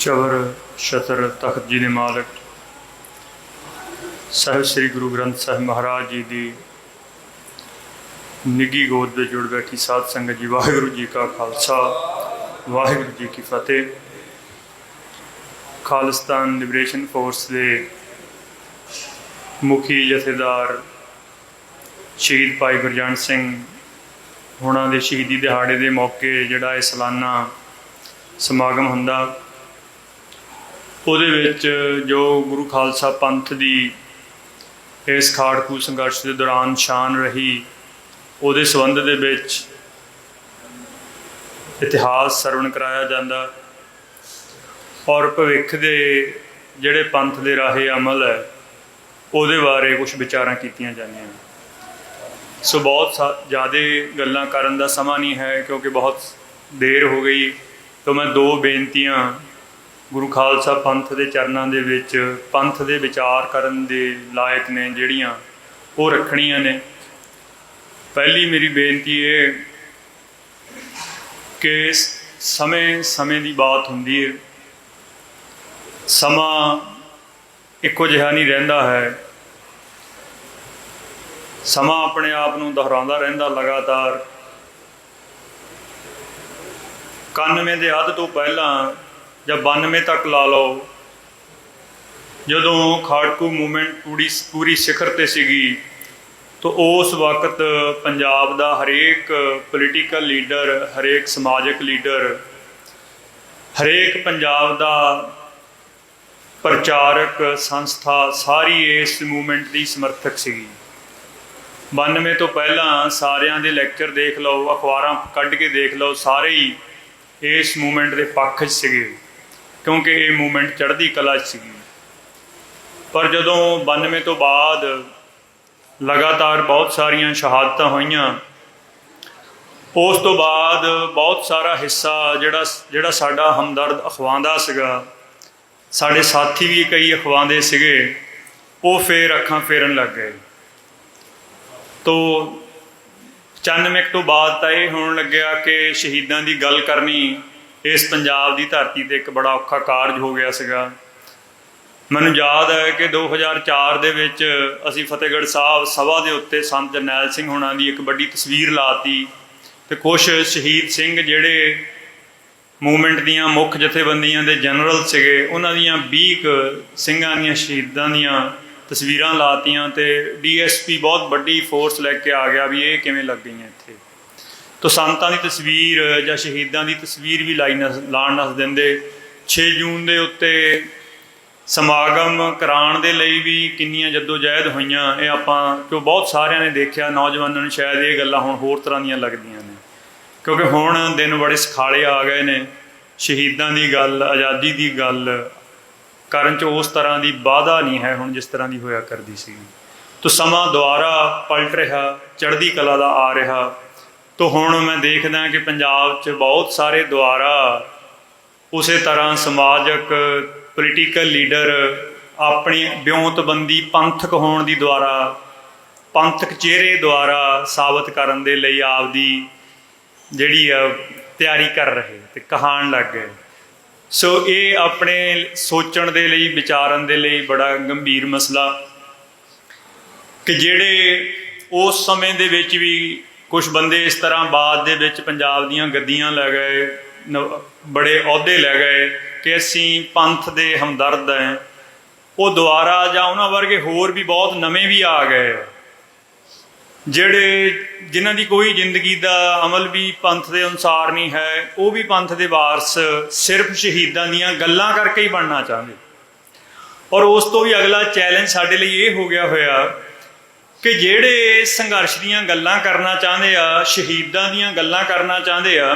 चवर छतर तख्त जी के मालिक साहिब श्री गुरु ग्रंथ साहिब महाराज जी की निगी गोद में जुड़ बैठी साध संगत जी, वाहिगुरु जी का खालसा वाहिगुरु जी की फतेह। खालिस्तान लिबरेशन फोर्स के मुखी जथेदार शहीद भाई गुरजंट सिंह होना दे शहीदी दिहाड़े के मौके जिहड़ा सालाना समागम हुंदा, ਉਹਦੇ ਵਿੱਚ जो गुरु खालसा पंथ की इस खाड़कू संघर्ष के दौरान शान रही ਉਹਦੇ संबंध ਦੇ ਵਿੱਚ इतिहास सरवण कराया जाता और भविख के ਜਿਹੜੇ पंथ के राहे अमल है ਉਹਦੇ बारे कुछ विचारां कीतियां जांदियां। सो बहुत ज़्यादा गल्लां करन दा समा नहीं है क्योंकि बहुत देर हो गई, तो मैं दो बेनतियां गुरु खालसा पंथ के चरणों के विच पंथ के विचार करन दे लायक ने जिहड़ियां वो रखणियां ने। पहली मेरी बेनती है कि समय समय की बात हुंदी है, समा इक्को जिहा नहीं रहिंदा है, समा अपने आप नूं दोहराउंदा रहिंदा लगातार। 91 के अध तो पहला या 92 तक ला लो, जदों खाड़कू मूवमेंट पूरी सिखर ते सीगी, तो उस वक्त पंजाब दा हरेक पोलीटिकल लीडर, हरेक समाजिक लीडर, हरेक पंजाब दा प्रचारक संस्था सारी इस मूवमेंट की समर्थक सीगी। 92 तो पहला सारियां दे लैक्चर देख लो, अखबारां कढ़ के देख लो, सारे ही इस मूवमेंट के पक्ष सीगे क्योंकि ये मूवमेंट चढ़ती कला सीगी। पर जदों 92 तो बाद लगातार बहुत सारिया शहादतां होईयां, उस तो बाद बहुत सारा हिस्सा जिहड़ा साडा हमदर्द अखवांदा सीगा, साडे साथी भी कई अखवांदे सीगे, वो फिर अखां फेरन लग गए। तो 95 तो बाद तो यह होने लग्या कि शहीदां दी गल करनी इस पंजाब की धरती ते एक बड़ा औखा कारज हो गया सीगा। मैनूं याद है कि 2004 दे विच असीं फतेहगढ़ साहब सभा के उत्ते संत जरनैल सिंह होना की एक बड़ी तस्वीर लाती, तो कुछ शहीद सिंह जिहड़े मूवमेंट दीयां मुख जथेबंदियां दे जनरल सीगे, उन्हां दीयां 20 सिंघां दीयां शहीदां दीयां तस्वीरां लातियां, तो DSP बहुत बड़ी फोर्स लैके आ गया भी ये किवें लग गई इत्थे। तो संतां दी तस्वीर या शहीदां दी तस्वीर भी लाण नस दिंदे। 6 जून के उत्ते समागम कराउण दे लई भी किन्नियां जद्दोजहद होईयां, ये आपां क्यों बहुत सारिਆਂ ने देखिया। नौजवानों नूं शायद ये गल्लां हुण होर तरह दीयां लगदियां ने क्योंकि हुण दिन बड़े सखाले आ गए ने, शहीदां दी गल, आज़ादी दी गल करन च उस तरह की वाधा नहीं है हुण जिस तरह की होया करदी सी। तो समा दुआरा पलट रहा, चढ़दी कला दा आ रहा। तो हुण मैं देखदा कि पंजाब च बहुत सारे दुआरा उस तरह समाजक पोलीटिकल लीडर अपनी ब्योंतबंदी पंथक होने की द्वारा, पंथक चेहरे द्वारा साबित करन दे लई आपदी जिहड़ी तैयारी कर रहे ते कहाण लग गए। सो ये अपने सोचण दे लई, विचारन दे लई बड़ा गंभीर मसला कि जिहड़े उस समय दे विच भी कुछ बंदे इस तरह बाद दे विच पंजाब दीयां गद्दियां लै गए, बड़े अहुदे लै गए कि असीं पंथ दे हमदर्द हैं, वो दुआरा जां उन्हां वर्गे होर भी बहुत नवें भी आ गए जिहड़े जिन्हां दी कोई जिंदगी दा अमल भी पंथ दे अनुसार नहीं है, वो भी पंथ दे वारस सिर्फ शहीदां दीयां गल्लां करके ही बनना चाहते। और उस तो भी अगला चैलेंज साडे लई ये हो गया होया कि जिहड़े संघर्ष दीयां गल्लां करना चाहते आ, शहीदां दीयां गल्लां करना चाहते आ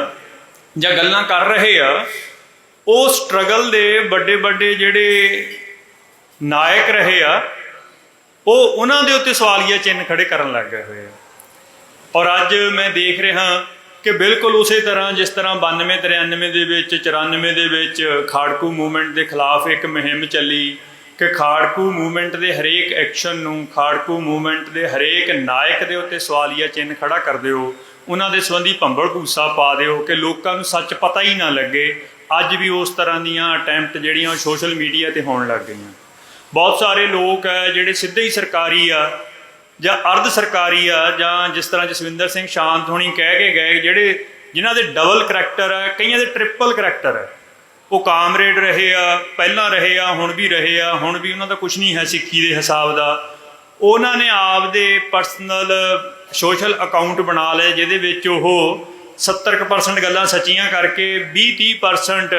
जां गल्लां कर रहे आ, वो स्ट्रगल दे बड़े बड़े जिहड़े नायक रहे आ, वो उन्हां दे उत्ते सवालिया चिन्ह खड़े करन लग गए हुए। और अज मैं देख रहा कि बिल्कुल उस तरह जिस तरह 92 93 दे विच 94 दे विच खाड़कू मूवमेंट के खिलाफ एक मुहिम चली कि खाड़कू मूवमेंट के हरेक एक्शन नूं, खाड़कू मूवमेंट के हरेक नायक के उत्ते सवालिया चिन्ह खड़ा कर दिओ, उन्हां दे संबंधी भंबल भूसा पा दिओ कि लोकां नूं सच पता ही ना लगे, ਅੱਜ ਵੀ ਉਸ ਤਰ੍ਹਾਂ ਦੀਆਂ ਅਟੈਂਪਟ ਜਿਹੜੀਆਂ ਉਹ ਸੋਸ਼ਲ ਮੀਡੀਆ 'ਤੇ ਹੋਣ ਲੱਗ ਗਈਆਂ। ਬਹੁਤ ਸਾਰੇ ਲੋਕ ਹੈ ਜਿਹੜੇ ਸਿੱਧੇ ਹੀ ਸਰਕਾਰੀ ਆ ਜਾਂ ਅਰਧ ਸਰਕਾਰੀ ਆ, ਜਾਂ ਜਿਸ ਤਰ੍ਹਾਂ ਜਸਵਿੰਦਰ ਸਿੰਘ ਸ਼ਾਂਤ ਹੋਣੀ ਕਹਿ ਕੇ ਗਏ, ਜਿਨ੍ਹਾਂ ਦੇ ਡਬਲ ਕਰੈਕਟਰ ਹੈ, ਕਈਆਂ ਦੇ ਟ੍ਰਿਪਲ ਕਰੈਕਟਰ ਹੈ। ਉਹ ਕਾਮਰੇਡ ਰਹੇ ਆ, ਪਹਿਲਾਂ ਰਹੇ ਆ, ਹੁਣ ਵੀ ਰਹੇ ਆ, ਹੁਣ ਵੀ ਉਹਨਾਂ ਦਾ ਕੁਛ ਨਹੀਂ ਹੈ ਸਿੱਖੀ ਦੇ ਹਿਸਾਬ ਦਾ। ਉਹਨਾਂ ਨੇ ਆਪਦੇ ਪਰਸਨਲ ਸੋਸ਼ਲ ਅਕਾਊਂਟ ਬਣਾ ਲਏ, ਜਿਹਦੇ ਵਿੱਚ ਉਹ 70% ਗੱਲਾਂ ਸੱਚੀਆਂ ਕਰਕੇ 20-30%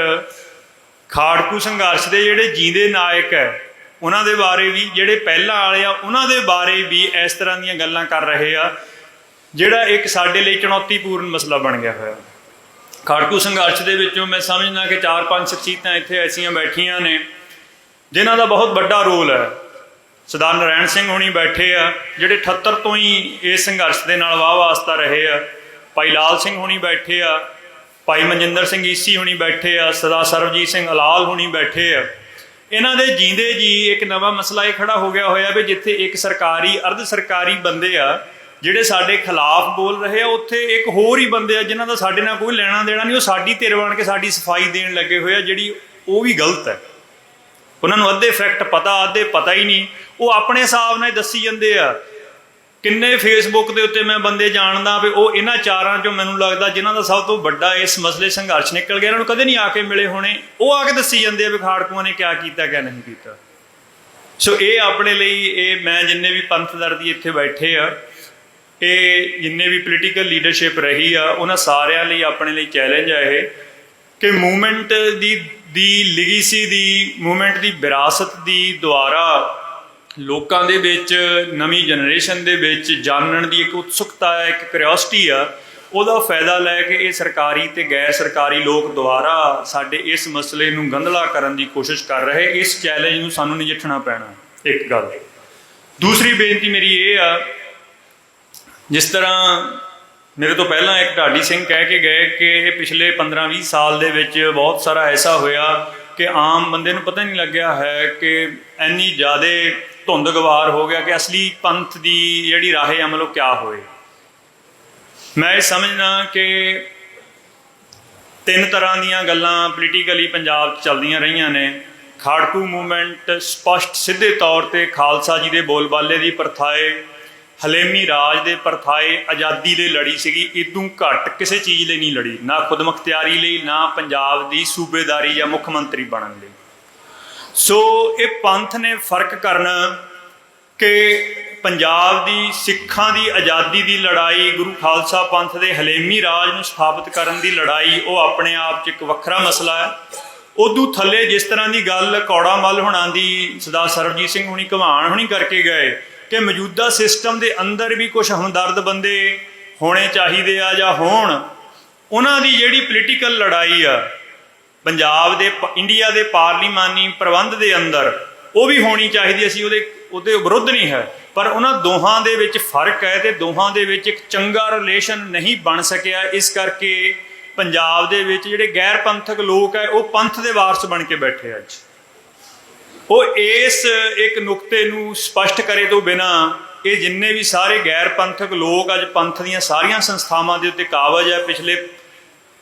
ਖਾੜਕੂ ਸੰਘਰਸ਼ ਦੇ ਜਿਹੜੇ ਜੀਂਦੇ ਨਾਇਕ ਹੈ ਉਹਨਾਂ ਦੇ ਬਾਰੇ ਵੀ, ਜਿਹੜੇ ਪਹਿਲਾਂ ਵਾਲੇ ਆ ਉਹਨਾਂ ਦੇ ਬਾਰੇ ਵੀ ਇਸ ਤਰ੍ਹਾਂ ਦੀਆਂ ਗੱਲਾਂ ਕਰ ਰਹੇ ਆ, ਜਿਹੜਾ ਇੱਕ ਸਾਡੇ ਲਈ ਚੁਣੌਤੀਪੂਰਨ ਮਸਲਾ ਬਣ ਗਿਆ ਹੋਇਆ। ਖਾੜਕੂ ਸੰਘਰਸ਼ ਦੇ ਵਿੱਚੋਂ ਮੈਂ ਸਮਝਦਾ ਕਿ 4-5 ਸ਼ਖਸੀਅਤਾਂ ਇੱਥੇ ਐਸੀਆਂ ਬੈਠੀਆਂ ਨੇ ਜਿਨ੍ਹਾਂ ਦਾ ਬਹੁਤ ਵੱਡਾ ਰੋਲ ਹੈ। ਸਰਦਾਰ ਨਰਾਇਣ ਸਿੰਘ ਹੋਣੀ ਬੈਠੇ ਆ, ਜਿਹੜੇ 78 ਤੋਂ ਹੀ ਇਸ ਸੰਘਰਸ਼ ਦੇ ਨਾਲ ਵਾਹ ਵਾਸਤਾ ਰਹੇ ਆ। ਭਾਈ ਲਾਲ ਸਿੰਘ ਹੋਣੀ ਬੈਠੇ ਆ, ਭਾਈ ਮਨਜਿੰਦਰ ਸਿੰਘ ਈਸੀ ਹੋਣੀ ਬੈਠੇ ਆ, ਸਰਦਾਰ ਸਰਬਜੀਤ ਸਿੰਘ ਅਲਾਲ ਹੋਣੀ ਬੈਠੇ ਆ। ਇਹਨਾਂ ਦੇ ਜੀਂਦੇ ਜੀ ਇੱਕ ਨਵਾਂ ਮਸਲਾ ਇਹ ਖੜਾ ਹੋ ਗਿਆ ਹੋਇਆ ਵੀ ਜਿੱਥੇ ਇੱਕ ਸਰਕਾਰੀ ਅਰਧ ਸਰਕਾਰੀ ਬੰਦੇ ਆ ਜਿਹੜੇ ਸਾਡੇ ਖਿਲਾਫ ਬੋਲ ਰਹੇ ਆ, ਉੱਥੇ ਇੱਕ ਹੋਰ ਹੀ ਬੰਦੇ ਆ ਜਿਨ੍ਹਾਂ ਦਾ ਸਾਡੇ ਨਾਲ ਕੋਈ ਲੈਣਾ ਦੇਣਾ ਨਹੀਂ, ਉਹ ਸਾਡੀ ਧਿਰ ਬਣ ਕੇ ਸਾਡੀ ਸਫਾਈ ਦੇਣ ਲੱਗੇ ਹੋਏ ਆ, ਜਿਹੜੀ ਉਹ ਵੀ ਗਲਤ ਹੈ। ਉਹਨਾਂ ਨੂੰ ਅੱਧੇ ਫੈਕਟ ਪਤਾ, ਅੱਧੇ ਪਤਾ ਹੀ ਨਹੀਂ, ਉਹ ਆਪਣੇ ਹਿਸਾਬ ਨਾਲ ਹੀ ਦੱਸੀ ਜਾਂਦੇ ਆ। ਕਿੰਨੇ ਫੇਸਬੁੱਕ ਦੇ ਉੱਤੇ ਮੈਂ ਬੰਦੇ ਜਾਣਦਾ ਵੀ ਉਹ ਇਹਨਾਂ ਚਾਰਾਂ 'ਚੋਂ ਮੈਨੂੰ ਲੱਗਦਾ ਜਿਨ੍ਹਾਂ ਦਾ ਸਭ ਤੋਂ ਵੱਡਾ ਇਸ ਮਸਲੇ ਸੰਘਰਸ਼ ਨਿਕਲ ਗਿਆ, ਇਹਨਾਂ ਨੂੰ ਕਦੇ ਨਹੀਂ ਆ ਕੇ ਮਿਲੇ ਹੋਣੇ, ਉਹ ਆ ਕੇ ਦੱਸੀ ਜਾਂਦੇ ਆ ਵੀ ਖਾੜਕੂਆਂ ਨੇ ਕਿਆ ਕੀਤਾ ਕਿਆ ਨਹੀਂ ਕੀਤਾ। ਸੋ ਇਹ ਆਪਣੇ ਲਈ, ਇਹ ਮੈਂ ਜਿੰਨੇ ਵੀ ਪੰਥ ਦਰਦੀ ਇੱਥੇ ਬੈਠੇ ਆ, ਇਹ ਜਿੰਨੇ ਵੀ ਪੋਲੀਟੀਕਲ ਲੀਡਰਸ਼ਿਪ ਰਹੀ ਆ, ਉਹਨਾਂ ਸਾਰਿਆਂ ਲਈ ਆਪਣੇ ਲਈ ਚੈਲੰਜ ਆ ਇਹ ਕਿ ਮੂਵਮੈਂਟ ਦੀ ਲਿਗੇਸੀ ਦੀ, ਮੂਵਮੈਂਟ ਦੀ ਵਿਰਾਸਤ ਦੀ ਦੁਆਰਾ ਲੋਕਾਂ ਦੇ ਵਿੱਚ, ਨਵੀਂ ਜਨਰੇਸ਼ਨ ਦੇ ਵਿੱਚ ਜਾਣਨ ਦੀ ਇੱਕ ਉਤਸੁਕਤਾ ਹੈ, ਇੱਕ ਕਿਉਰਿਓਸਿਟੀ ਆ, ਉਹਦਾ ਫਾਇਦਾ ਲੈ ਕੇ ਇਹ ਸਰਕਾਰੀ ਤੇ ਗੈਰ ਸਰਕਾਰੀ ਲੋਕ ਦੁਆਰਾ ਸਾਡੇ ਇਸ ਮਸਲੇ ਨੂੰ ਗੰਧਲਾ ਕਰਨ ਦੀ ਕੋਸ਼ਿਸ਼ ਕਰ ਰਹੇ। ਇਸ ਚੈਲੰਜ ਨੂੰ ਸਾਨੂੰ ਨਜਿੱਠਣਾ ਪੈਣਾ, ਇੱਕ ਗੱਲ। ਦੂਸਰੀ ਬੇਨਤੀ ਮੇਰੀ ਇਹ ਆ, ਜਿਸ ਤਰ੍ਹਾਂ ਮੇਰੇ ਤੋਂ ਪਹਿਲਾਂ ਇੱਕ ਢਾਡੀ ਸਿੰਘ ਕਹਿ ਕੇ ਗਏ ਕਿ ਇਹ ਪਿਛਲੇ 15-20 ਸਾਲ ਦੇ ਵਿੱਚ ਬਹੁਤ ਸਾਰਾ ਐਸਾ ਹੋਇਆ ਕਿ ਆਮ ਬੰਦੇ ਨੂੰ ਪਤਾ ਨਹੀਂ ਲੱਗਿਆ ਹੈ ਕਿ ਇੰਨੀ ਜ਼ਿਆਦਾ ਧੁੰਦ ਗਵਾਰ ਹੋ ਗਿਆ ਕਿ ਅਸਲੀ ਪੰਥ ਦੀ ਜਿਹੜੀ ਰਾਹੇ ਅਮਲ ਉਹ ਕਿਆ ਹੋਏ। ਮੈਂ ਇਹ ਸਮਝਦਾ ਕਿ 3 ਤਰ੍ਹਾਂ ਦੀਆਂ ਗੱਲਾਂ ਪੋਲੀਟੀਕਲੀ ਪੰਜਾਬ 'ਚ ਚੱਲਦੀਆਂ ਰਹੀਆਂ ਨੇ। ਖਾੜਕੂ ਮੂਵਮੈਂਟ ਸਪਸ਼ਟ ਸਿੱਧੇ ਤੌਰ 'ਤੇ ਖਾਲਸਾ ਜੀ ਦੇ ਬੋਲਬਾਲੇ ਦੀ ਪਰਥਾਏ, ਹਲੇਮੀ ਰਾਜ ਦੇ ਪਰਥਾਏ, ਆਜ਼ਾਦੀ ਲਈ ਲੜੀ ਸੀਗੀ। ਇਦੋਂ ਘੱਟ ਕਿਸੇ ਚੀਜ਼ ਲਈ ਨਹੀਂ ਲੜੀ, ਨਾ ਖੁਦ ਮੁਖਤਿਆਰੀ ਲਈ, ਨਾ ਪੰਜਾਬ ਦੀ ਸੂਬੇਦਾਰੀ ਜਾਂ ਮੁੱਖ ਮੰਤਰੀ ਬਣਨ ਲਈ। ਸੋ ਇਹ ਪੰਥ ਨੇ ਫਰਕ ਕਰਨਾ ਕਿ ਪੰਜਾਬ ਦੀ ਸਿੱਖਾਂ ਦੀ ਆਜ਼ਾਦੀ ਦੀ ਲੜਾਈ, ਗੁਰੂ ਖਾਲਸਾ ਪੰਥ ਦੇ ਹਲੇਮੀ ਰਾਜ ਨੂੰ ਸਥਾਪਿਤ ਕਰਨ ਦੀ ਲੜਾਈ, ਉਹ ਆਪਣੇ ਆਪ 'ਚ ਇੱਕ ਵੱਖਰਾ ਮਸਲਾ ਹੈ। ਉਦੋਂ ਥੱਲੇ ਜਿਸ ਤਰ੍ਹਾਂ ਦੀ ਗੱਲ ਕੌੜਾ ਮੱਲ ਹੋਣਾ ਦੀ, ਸਰਦਾਰ ਸਰਬਜੀਤ ਸਿੰਘ ਹੁਣੀ, ਘਮਾਣ ਹੁਣੀ ਕਰਕੇ ਗਏ ਕਿ ਮੌਜੂਦਾ ਸਿਸਟਮ ਦੇ ਅੰਦਰ ਵੀ ਕੁਝ ਹਮਦਰਦ ਬੰਦੇ ਹੋਣੇ ਚਾਹੀਦੇ ਆ ਜਾਂ ਹੋਣ, ਉਹਨਾਂ ਦੀ ਜਿਹੜੀ ਪੋਲੀਟੀਕਲ ਲੜਾਈ ਆ ਪੰਜਾਬ ਦੇ, ਇੰਡੀਆ ਦੇ ਪਾਰਲੀਮਾਨੀ ਪ੍ਰਬੰਧ ਦੇ ਅੰਦਰ, ਉਹ ਵੀ ਹੋਣੀ ਚਾਹੀਦੀ। ਅਸੀਂ ਉਹਦੇ ਵਿਰੁੱਧ ਨਹੀਂ ਹੈ, ਪਰ ਉਹਨਾਂ ਦੋਹਾਂ ਦੇ ਵਿੱਚ ਫਰਕ ਹੈ ਤੇ ਦੋਹਾਂ ਦੇ ਵਿੱਚ ਇੱਕ ਚੰਗਾ ਰਿਲੇਸ਼ਨ ਨਹੀਂ ਬਣ ਸਕਿਆ। ਇਸ ਕਰਕੇ ਪੰਜਾਬ ਦੇ ਵਿੱਚ ਜਿਹੜੇ ਗੈਰ ਪੰਥਕ ਲੋਕ ਹੈ ਉਹ ਪੰਥ ਦੇ ਵਾਰਸ ਬਣ ਕੇ ਬੈਠੇ ਅੱਜ। ਉਹ ਇਸ ਇੱਕ ਨੁਕਤੇ ਨੂੰ ਸਪਸ਼ਟ ਕਰੇ ਤੋਂ ਬਿਨਾਂ ਇਹ ਜਿੰਨੇ ਵੀ ਸਾਰੇ ਗੈਰ ਪੰਥਕ ਲੋਕ ਅੱਜ ਪੰਥ ਦੀਆਂ ਸਾਰੀਆਂ ਸੰਸਥਾਵਾਂ ਦੇ ਉੱਤੇ ਕਾਬਜ਼ ਹੈ ਪਿਛਲੇ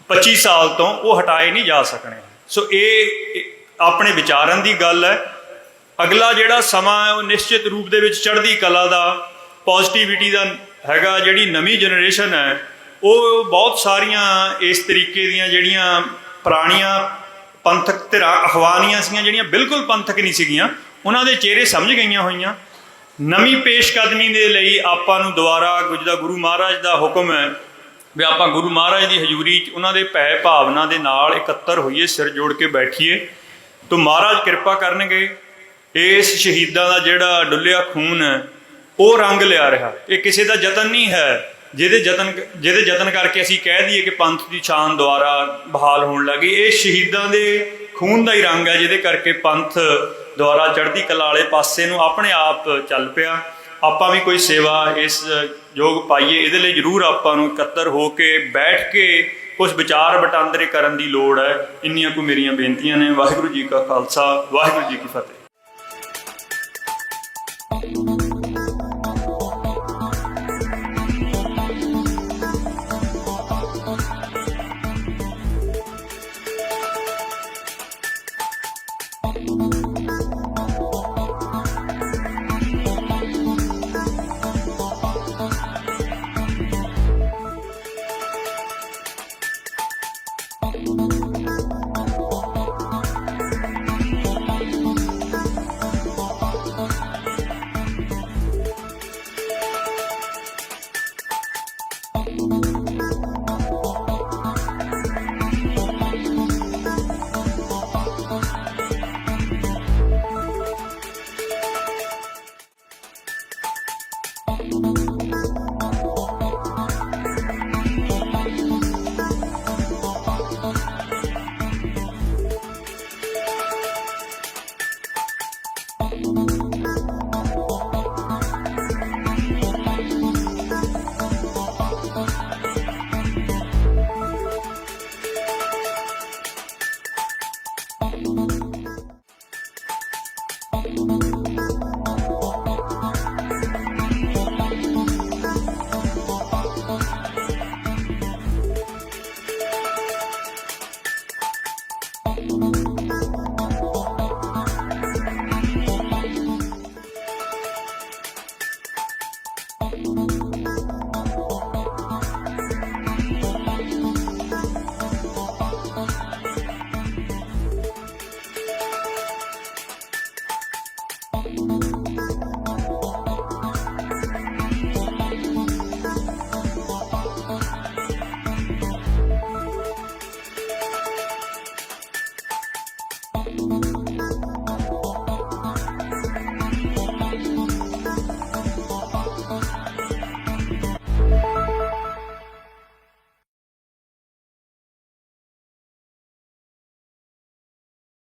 25 ਸਾਲ ਤੋਂ, ਉਹ ਹਟਾਏ ਨਹੀਂ ਜਾ ਸਕਣੇ। ਸੋ ਇਹ ਆਪਣੇ ਵਿਚਾਰਨ ਦੀ ਗੱਲ ਹੈ। ਅਗਲਾ ਜਿਹੜਾ ਸਮਾਂ ਹੈ ਉਹ ਨਿਸ਼ਚਿਤ ਰੂਪ ਦੇ ਵਿੱਚ ਚੜ੍ਹਦੀ ਕਲਾ ਦਾ, ਪੋਜ਼ਿਟਿਵਿਟੀ ਦਾ ਹੈਗਾ। ਜਿਹੜੀ ਨਵੀਂ ਜਨਰੇਸ਼ਨ ਹੈ ਉਹ ਬਹੁਤ ਸਾਰੀਆਂ ਇਸ ਤਰੀਕੇ ਦੀਆਂ ਜਿਹੜੀਆਂ ਪੁਰਾਣੀਆਂ ਪੰਥਕ ਧਿਰਾਂ ਅਖਵਾਨੀਆਂ ਸੀਗੀਆਂ, ਜਿਹੜੀਆਂ ਬਿਲਕੁਲ ਪੰਥਕ ਨਹੀਂ ਸੀਗੀਆਂ, ਉਹਨਾਂ ਦੇ ਚਿਹਰੇ ਸਮਝ ਗਈਆਂ ਹੋਈਆਂ। ਨਵੀਂ ਪੇਸ਼ਕਦਮੀ ਦੇ ਲਈ ਆਪਾਂ ਨੂੰ ਦੁਬਾਰਾ ਜਿਹਦਾ ਗੁਰੂ ਮਹਾਰਾਜ ਦਾ ਹੁਕਮ ਹੈ ਵੀ ਆਪਾਂ ਗੁਰੂ ਮਹਾਰਾਜ ਦੀ ਹਜ਼ੂਰੀ 'ਚ ਉਹਨਾਂ ਦੇ ਭੈ ਭਾਵਨਾ ਦੇ ਨਾਲ ਇਕੱਤਰ ਹੋਈਏ, ਸਿਰ ਜੋੜ ਕੇ ਬੈਠੀਏ, ਤਾਂ ਮਹਾਰਾਜ ਕਿਰਪਾ ਕਰਨਗੇ। ਇਸ ਸ਼ਹੀਦਾਂ ਦਾ ਜਿਹੜਾ ਡੁੱਲਿਆ ਖੂਨ ਹੈ ਉਹ ਰੰਗ ਲਿਆ ਰਿਹਾ। ਇਹ ਕਿਸੇ ਦਾ ਯਤਨ ਨਹੀਂ ਹੈ ਜਿਹਦੇ ਯਤਨ ਕਰਕੇ ਅਸੀਂ ਕਹਿ ਦਈਏ ਕਿ ਪੰਥ ਦੀ ਸ਼ਾਨ ਦੁਆਰਾ ਬਹਾਲ ਹੋਣ ਲੱਗੀ। ਇਹ ਸ਼ਹੀਦਾਂ ਦੇ ਖੂਨ ਦਾ ਹੀ ਰੰਗ ਹੈ ਜਿਹਦੇ ਕਰਕੇ ਪੰਥ ਦੁਆਰਾ ਚੜ੍ਹਦੀ ਕਲਾ ਵਾਲੇ ਪਾਸੇ ਨੂੰ ਆਪਣੇ ਆਪ ਚੱਲ ਪਿਆ। ਆਪਾਂ ਵੀ ਕੋਈ ਸੇਵਾ ਇਸ ਯੋਗ ਪਾਈਏ, ਇਹਦੇ ਲਈ ਜ਼ਰੂਰ ਆਪਾਂ ਨੂੰ ਇਕੱਤਰ ਹੋ ਕੇ ਬੈਠ ਕੇ ਕੁਝ ਵਿਚਾਰ ਵਟਾਂਦਰੇ ਕਰਨ ਦੀ ਲੋੜ ਹੈ। ਇੰਨੀਆਂ ਕੁ ਮੇਰੀਆਂ ਬੇਨਤੀਆਂ ਨੇ। ਵਾਹਿਗੁਰੂ ਜੀ ਕਾ ਖਾਲਸਾ, ਵਾਹਿਗੁਰੂ ਜੀ ਕੀ ਫਤਿਹ।